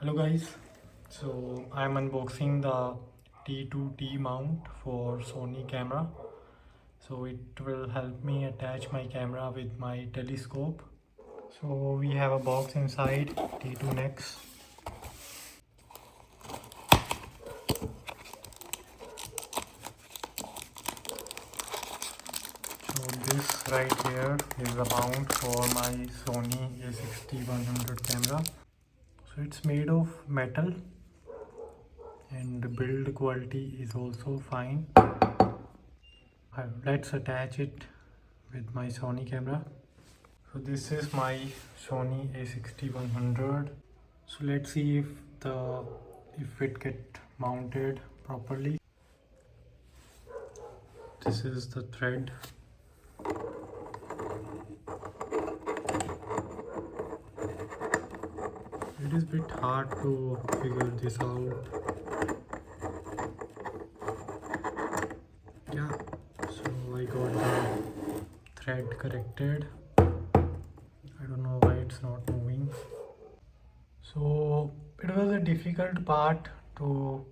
Hello guys, so I'm unboxing the T2T mount for Sony camera. So it will help me attach my camera with my telescope. So we have a box inside T2 Nex. So this right here is the mount for my Sony A6100 camera. So it's made of metal and the build quality is also fine. Let's attach it with my Sony camera. So this is my Sony A6100. So let's see if it get mounted properly. This is the thread. It is a bit hard to figure this out. Yeah, so I got the thread corrected. I don't know why it's not moving. So it was a difficult part to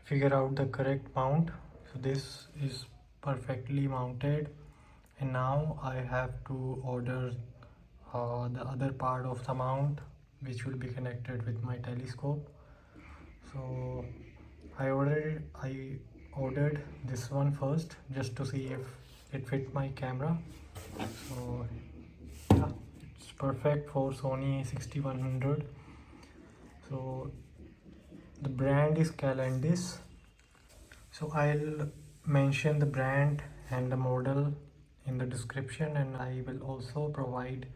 figure out the correct mount. So this is perfectly mounted, and now I have to order the other part of the mount, which will be connected with my telescope. So I ordered this one first just to see if it fit my camera. So yeah, it's perfect for Sony A6100. So the brand is Calendis. So I'll mention the brand and the model in the description, and I will also provide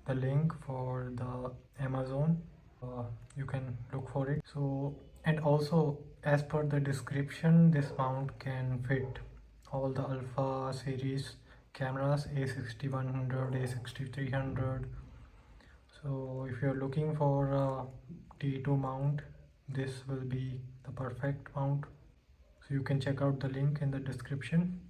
the link for the Amazon. You can look for it. So, and also as per the description, this mount can fit all the Alpha series cameras, A6100, A6300. So if you're looking for a T2 mount, this will be the perfect mount. So you can check out the link in the description.